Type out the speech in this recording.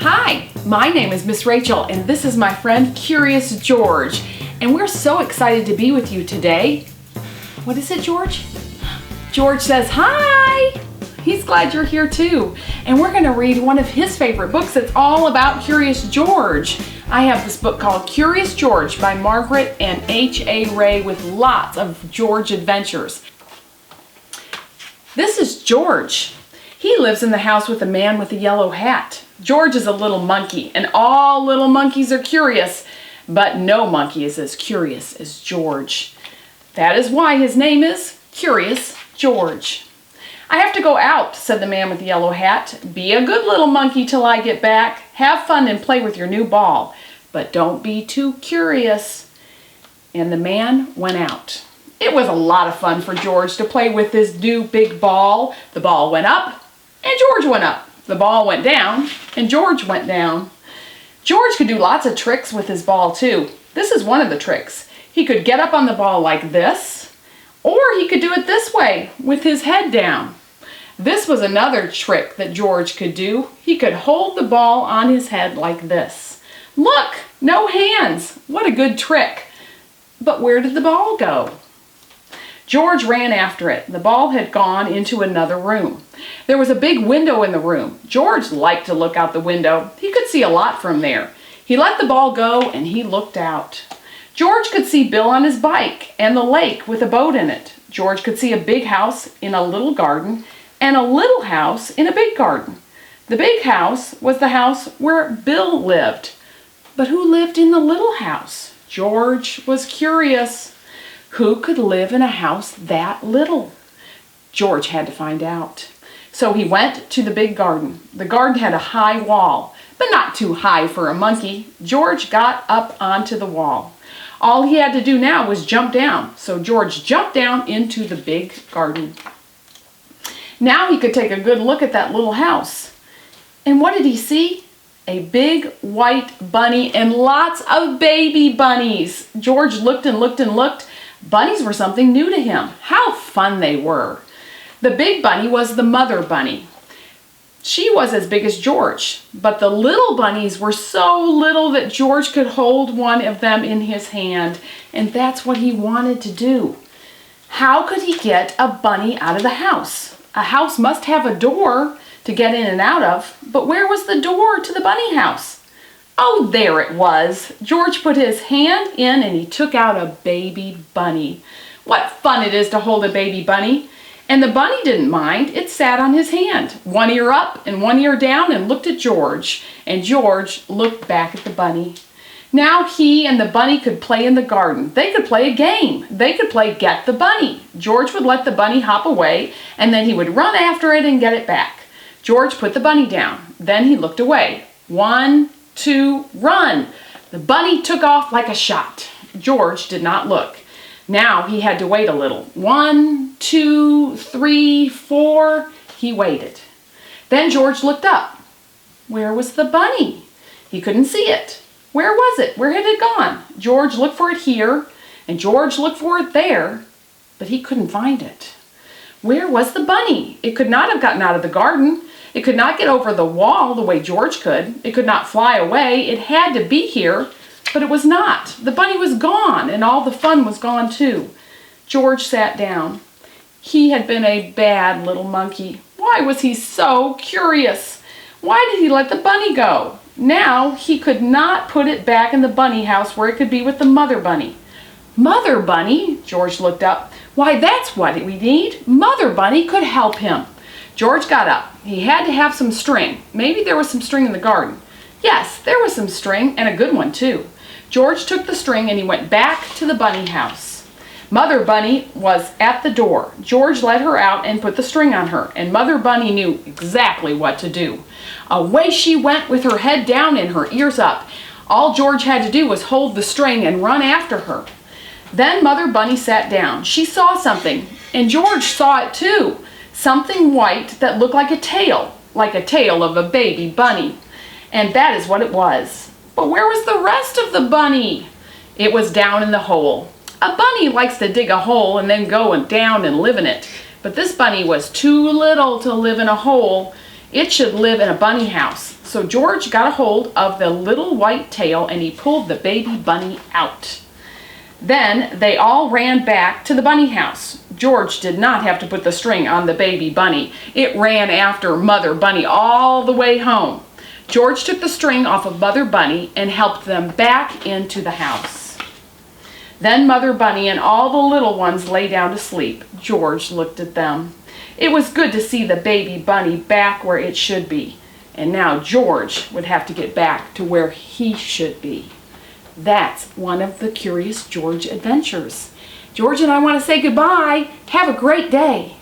Hi, my name is Miss Rachel and this is my friend Curious George, and we're so excited to be with you today. What is it, George? George says hi! He's glad you're here too, and we're going to read one of his favorite books that's all about Curious George. I have this book called Curious George by Margaret and H.A. Rey with lots of George adventures. This is George. He lives in the house with a man with a yellow hat. George is a little monkey, and all little monkeys are curious, but no monkey is as curious as George. That is why his name is Curious George. I have to go out, said the man with the yellow hat. Be a good little monkey till I get back. Have fun and play with your new ball, but don't be too curious. And the man went out. It was a lot of fun for George to play with this new big ball. The ball went up, and George went up. The ball went down, and George went down. George could do lots of tricks with his ball too. This is one of the tricks. He could get up on the ball like this, or he could do it this way with his head down. This was another trick that George could do. He could hold the ball on his head like this. Look, no hands. What a good trick. But where did the ball go? George ran after it. The ball had gone into another room. There was a big window in the room. George liked to look out the window. He could see a lot from there. He let the ball go and he looked out. George could see Bill on his bike and the lake with a boat in it. George could see a big house in a little garden and a little house in a big garden. The big house was the house where Bill lived. But who lived in the little house? George was curious. Who could live in a house that little? George had to find out. So he went to the big garden. The garden had a high wall, but not too high for a monkey. George got up onto the wall. All he had to do now was jump down. So George jumped down into the big garden. Now he could take a good look at that little house. And what did he see? A big white bunny and lots of baby bunnies. George looked and looked and looked. Bunnies were something new to him. How fun they were. The big bunny was the mother bunny. She was as big as George, but the little bunnies were so little that George could hold one of them in his hand, and that's what he wanted to do. How could he get a bunny out of the house? A house must have a door to get in and out of, but where was the door to the bunny house? Oh, there it was. George put his hand in and he took out a baby bunny. What fun it is to hold a baby bunny. And the bunny didn't mind. It sat on his hand, one ear up and one ear down, and looked at George. And George looked back at the bunny. Now he and the bunny could play in the garden. They could play a game. They could play Get the Bunny. George would let the bunny hop away, and then he would run after it and get it back. George put the bunny down. Then he looked away. 1, 2, run! The bunny took off like a shot. George did not look. Now he had to wait a little. 1, 2, 3, 4. He waited. Then George looked up. Where was the bunny? He couldn't see it. Where was it? Where had it gone? George looked for it here, and George looked for it there, but he couldn't find it. Where was the bunny? It could not have gotten out of the garden. It could not get over the wall the way George could. It could not fly away. It had to be here, but it was not. The bunny was gone, and all the fun was gone too. George sat down. He had been a bad little monkey. Why was he so curious? Why did he let the bunny go? Now he could not put it back in the bunny house where it could be with the mother bunny. Mother bunny? George looked up. Why, that's what we need. Mother bunny could help him. George got up. He had to have some string. Maybe there was some string in the garden. Yes, there was some string, and a good one too. George took the string and he went back to the bunny house. Mother bunny was at the door. George let her out and put the string on her, and Mother bunny knew exactly what to do. Away she went with her head down and her ears up. All George had to do was hold the string and run after her. Then Mother bunny sat down. She saw something, and George saw it too. Something white that looked like a tail of a baby bunny. And that is what it was. But where was the rest of the bunny? It was down in the hole. A bunny likes to dig a hole and then go down and live in it. But this bunny was too little to live in a hole. It should live in a bunny house. So George got a hold of the little white tail and he pulled the baby bunny out. Then they all ran back to the bunny house. George did not have to put the string on the baby bunny. It ran after Mother Bunny all the way home. George took the string off of Mother Bunny and helped them back into the house. Then Mother Bunny and all the little ones lay down to sleep. George looked at them. It was good to see the baby bunny back where it should be. And now George would have to get back to where he should be. That's one of the Curious George adventures. George and I want to say goodbye. Have a great day.